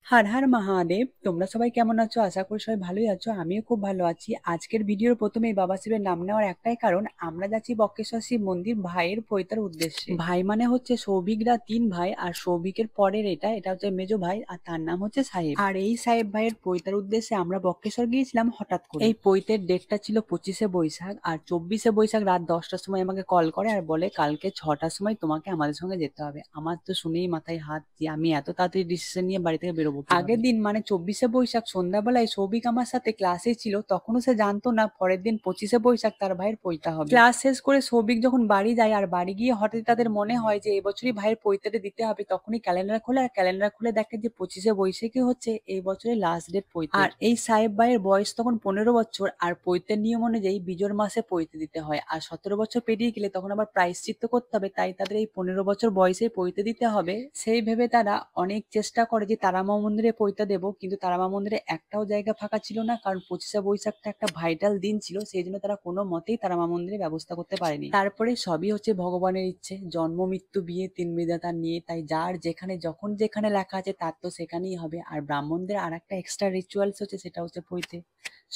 হার হার মহাদেব! তোমরা সবাই কেমন আছো? আশা করি সবাই ভালোই আছো। আমিও খুব ভালো আছি। আজকের ভিডিওর প্রথমেই বাবা শিবের নাম নেওয়ার একটাই কারণ, আমরা যাচ্ছি বক্রেশ্বর শিব মন্দির ভাইয়ের পৈতার উদ্দেশ্যে। ভাই মানে হচ্ছে সৌভিকরা ৩ ভাই, আর সৌভিকের পরের এটা হচ্ছে মেজো ভাই, আর তার নাম হচ্ছে সাহেব। আর এই সাহেব ভাইয়ের পৈতার উদ্দেশ্যে আমরা বক্রেশ্বর গিয়েছিলাম হঠাৎ করে। এই পৈতের ডেটটা ছিল 25শে বৈশাখ, আর 24শে বৈশাখ রাত 10টার সময় আমাকে কল করে আর বলে কালকে 6টার সময় তোমাকে আমাদের সঙ্গে যেতে হবে। আমার তো শুনেই মাথায় হাত যে আমি এত তাড়াতাড়ি ডিসিশন নিয়ে বাড়ি থেকে বেরোবো কিভাবে? আগের দিন মানে 24শে বৈশাখ সন্ধ্যাবেলায় সৌভিক আমার সাথে ক্লাসে ছিল, তখনও সে জানতো না পরের দিন 25শে বৈশাখ তার ভাইয়ের পৈতা হবে। ক্লাস শেষ করে সৌভিক যখন বাড়ি যায়, আর বাড়ি গিয়ে হঠাৎ তাদের মনে হয় যে এবছরই ভাইয়ের পৈতাটা দিতে হবে, তখনই ক্যালেন্ডার খোলে, আর ক্যালেন্ডার খুলে দেখে যে 25শে বৈশাখই হচ্ছে এই বছরের লাস্ট ডেট পৈতে। আর এই সাহেব ভাইয়ের বয়স তখন 15 বছর, আর পৈতের নিয়ম অনুযায়ী বিজোর মাসে পৈতে দিতে হয়, আর 17 বছর পেরিয়ে গেলে তখন আবার প্রায়শ্চিত্ত করতে হবে, তাই তাদের এই 15 বছর বয়সে পৈতে দিতে হবে। সেই ভেবে তারা অনেক চেষ্টা করে যে তারামা মন্দিরে পৈতা দেবো, কিন্তু তারামা মন্দিরে একটাও জায়গা ফাঁকা ছিল না, কারণ 25শে বৈশাখটা একটা ভাইটাল দিন ছিল, সেই জন্য তারা কোনো মতেই তারামা মন্দিরে ব্যবস্থা করতে পারেনি। তারপরে সবই হচ্ছে ভগবানের ইচ্ছে, জন্ম মৃত্যু বিয়ে তিন বিধাতা নিয়ে, তাই যার যেখানে যখন যেখানে লেখা আছে তার তো সেখানেই হবে। আর ব্রাহ্মণদের আর একটা এক্সট্রা রিচুয়ালস হচ্ছে, সেটা হচ্ছে পৈতে।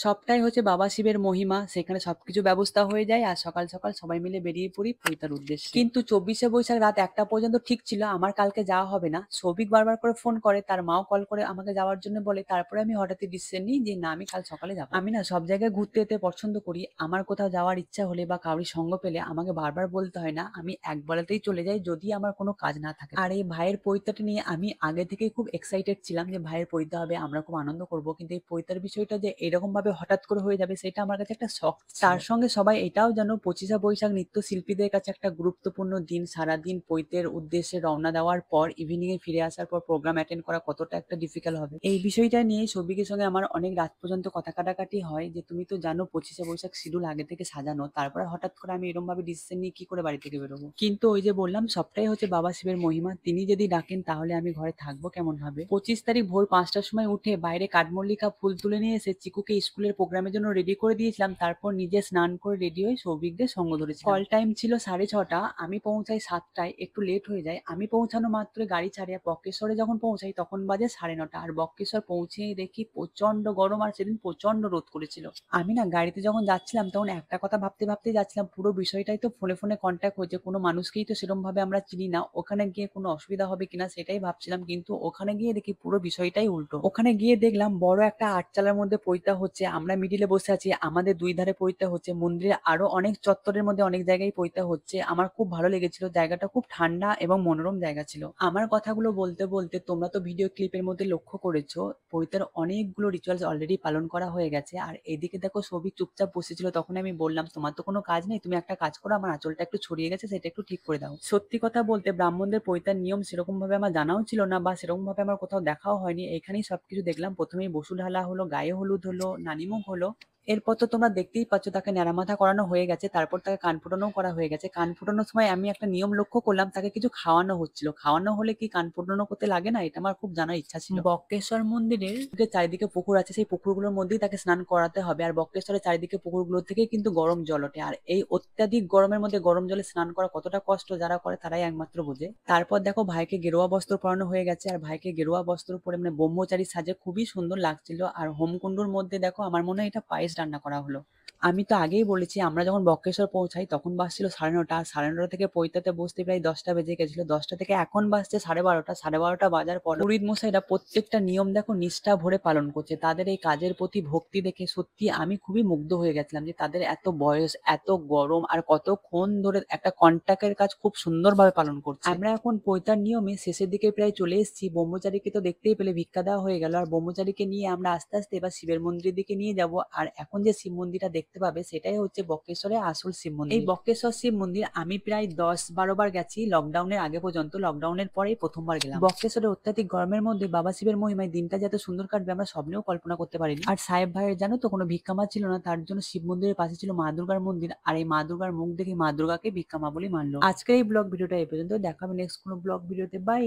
সবটাই হচ্ছে বাবা শিবের মহিমা, সেখানে সবকিছু ব্যবস্থা হয়ে যায়, আর সকাল সকাল সবাই মিলে বেরিয়ে পড়ি পৈতার উদ্দেশ্যে। কিন্তু 24শে বৈশাখ রাত 1টা পর্যন্ত ঠিক ছিল আমার কালকে যাওয়া হবে না। সৌভিক বারবার করে ফোন করে, তার মাও কল করে আমাকে যাওয়ার জন্য বলে, তারপরে আমি হঠাৎই ডিসিশন নিই যে না, আমি কাল সকালে যাবো। আমি না সব জায়গায় ঘুরতে যেতে পছন্দ করি, আমার কোথাও যাওয়ার ইচ্ছা হলে বা কারোর সঙ্গ পেলে আমাকে বারবার বলতে হয় না, আমি একবেলাতেই চলে যাই যদি আমার কোনো কাজ না থাকে। আর এই ভাইয়ের পৈতাটা নিয়ে আমি আগে থেকেই খুব এক্সাইটেড ছিলাম যে ভাইয়ের পৈতা হবে, আমরা খুব আনন্দ করব, কিন্তু এই পৈতার বিষয়টা যে এরকম ভাবে হঠাৎ করে হয়ে যাবে সেটা আমার কাছে একটা শখ ছিল। তার সঙ্গে সবাই এটাও জানো 25শে বৈশাখ নৃত্যশিল্পীদের কাছে একটা গুরুত্বপূর্ণ দিন, সারাদিন পৈতের উদ্দেশ্যে রওনা দেওয়ার পর ইভিনিং এ ফিরে আসার পর প্রোগ্রাম অ্যাটেন্ড করা কতটা একটা ডিফিকাল্ট হবে, এই বিষয়টা নিয়ে সৌভিকের সঙ্গে আমার অনেক রাত পর্যন্ত কথা কাটাকাটি হয় যে তুমি তো জানো 25শে বৈশাখ শিডিউল আগে থেকে সাজানো, তারপরে হঠাৎ করে আমি এরকম ভাবে ডিসিশন নিয়ে কি করে বাড়ি থেকে বেরোবো। কিন্তু ওই যে বললাম সবটাই হচ্ছে বাবা শিবের মহিমা, তিনি যদি ডাকেন তাহলে আমি ঘরে থাকবো কেমন ভাবে। 25 তারিখ ভোর 5টার সময় উঠে বাইরে কাঠমল্লিকা ফুল তুলে নিয়ে এসে চিকুকে স্কুলের প্রোগ্রামের জন্য রেডি করে দিয়েছিলাম, তারপর নিজে স্নান করে রেডি হয়ে সৌভিকদের সঙ্গ ধরেছি। কল টাইম ছিল 6:30, আমি পৌঁছাই 7টায়, একটু লেট হয়ে যায়। আমি পৌঁছানো মাত্র গাড়ি ছাড়ে বক্রেশ্বরে যখন পৌঁছাই তখন বাজে 9:30, আর বক্রেশ্বর পৌঁছেই দেখি প্রচন্ড গরম, আর সেদিন প্রচন্ড রোদ করেছিল। আমি না গাড়িতে যখন যাচ্ছিলাম তখন একটা কথা ভাবতে ভাবতেই যাচ্ছিলাম, পুরো বিষয়টাই তো ফোনে ফোনে কন্ট্যাক্ট হয়েছে, কোনো মানুষকেই তো সেরকম ভাবে আমরা চিনি না, ওখানে গিয়ে কোনো অসুবিধা হবে কিনা সেটাই ভাবছিলাম, কিন্তু ওখানে গিয়ে দেখি পুরো বিষয়টাই উল্টো। ওখানে গিয়ে দেখলাম বড় একটা আটচালার মধ্যে পৈতা হচ্ছে, আমরা মিডিলে বসে আছি, আমাদের দুই ধারে পৈতা হচ্ছে, মন্দিরের আরো অনেক চত্বরের মধ্যে অনেক জায়গায় পৈতা হচ্ছে। আমার খুব ভালো লেগেছিল, জায়গাটা খুব ঠান্ডা এবং মনোরম জায়গা ছিল। আমার কথাগুলো বলতে বলতে তোমরা তো ভিডিও ক্লিপের মধ্যে লক্ষ্য করেছো পৈতার অনেকগুলো রিচুয়ালস অলরেডি পালন করা হয়ে গেছে, আর এদিকে দেখো সৌভিক চুপচাপ বসেছিল, তখন আমি বললাম তোমার তো কোনো কাজ নেই, তুমি একটা কাজ করো, আমার আঁচলটা একটু ছড়িয়ে গেছে সেটা একটু ঠিক করে দাও। সত্যি কথা বলতে ব্রাহ্মণদের পৈতার নিয়ম সেরকম ভাবে আমার জানাও ছিল না, বা সেরকম ভাবে আমার কোথাও দেখাও হয়নি, এখানেই সবকিছু দেখলাম। প্রথমেই বসু ঢালা হলো, গায়ে হলুদ হলো, নানিমুখ হলো, এরপর তো তোমরা দেখতেই পাচ্ছ তাকে নেড়ামাথা করানো হয়ে গেছে, তারপর তাকে কান ফুটানোও করা হয়ে গেছে। কান ফুটানোর সময় আমি একটা নিয়ম লক্ষ্য করলাম, তাকে কিছু খাওয়ানো হচ্ছিল, খাওয়ানো হলে কি কান ফুটানো করতে লাগে না, এটা আমার খুব জানার ইচ্ছা ছিল। বক্রেশ্বর মন্দিরের যে চারিদিকে পুকুর আছে, সেই পুকুরগুলোর মধ্যেই তাকে স্নান করাতে হবে, আর বক্রেশ্বরের চারিদিকে পুকুরগুলো থেকেই কিন্তু গরম জল ওঠে, আর এই অত্যাধিক গরমের মধ্যে গরম জলে স্নান করা কতটা কষ্ট যারা করে তারাই একমাত্র বোঝে। তারপর দেখো ভাইকে গেরুয়া বস্ত্র পরানো হয়ে গেছে, আর ভাইকে গেরুয়া বস্ত্র পরে মানে ব্রহ্মচারী সাজে খুবই সুন্দর লাগছিল, আর হোমকুণ্ডুর মধ্যে দেখো আমার মনে হয় এটা পায়েস রান্না করা হলো। আমি তো আগেই বলেছি আমরা যখন বক্রেশ্বর পৌঁছাই তখন বাজছিল 9:30, আর 9:30 থেকে পৈতাতে বসতে প্রায় 10টা বেজে গেছিল, 10টা থেকে এখন বাজছে 12:30, 12:30 বাজার পর পুরোহিত মশাইরা প্রত্যেকটা নিয়ম দেখো নিষ্ঠা ভরে পালন করছে, তাদের এই কাজের প্রতি ভক্তি দেখে সত্যি আমি খুবই মুগ্ধ হয়ে গেছিলাম যে তাদের এত বয়স, এত গরম, আর কতক্ষণ ধরে একটা কন্টাক্টের কাজ খুব সুন্দরভাবে পালন করছে। আমরা এখন পৈতার নিয়মে শেষের দিকে প্রায় চলে এসেছি, ব্রহ্মচারীকে তো দেখতেই পেলে ভিক্ষা দেওয়া হয়ে গেল, আর ব্রহ্মচারীকে নিয়ে আমরা আস্তে আস্তে এবার শিবের মন্দিরের দিকে নিয়ে যাব, আর এখন যে শিব মন্দিরটা দেখতে পাবে সেটাই হচ্ছে বক্রেশ্বরের আসল শিব মন্দির। এই বক্রেশ্বর শিব মন্দির আমি প্রায় 10-12 বার গেছি লকডাউনের আগে পর্যন্ত, লকডাউনের পরেই প্রথমবার গেলাম। বক্রেশ্বরের অত্যাধিক গরমের মধ্যে বাবা শিবের মহিমায় দিনটা যত সুন্দর কাটবে আমরা স্বপ্নেও কল্পনা করতে পারিনি। আর সাহেব ভাইয়ের জানো তো কোনো ভিক্ষা মা ছিল না, তার জন্য শিব মন্দিরের পাশে ছিল মা দুর্গার মন্দির, আর এই মা দুর্গার মুখ দেখে মা দুর্গাকে ভিক্ষা মা বলে মানলো। আজকের এই ব্লগ ভিডিওটা এই পর্যন্ত, দেখা হবে নেক্সট কোনো ব্লগ ভিডিওতে। বাই।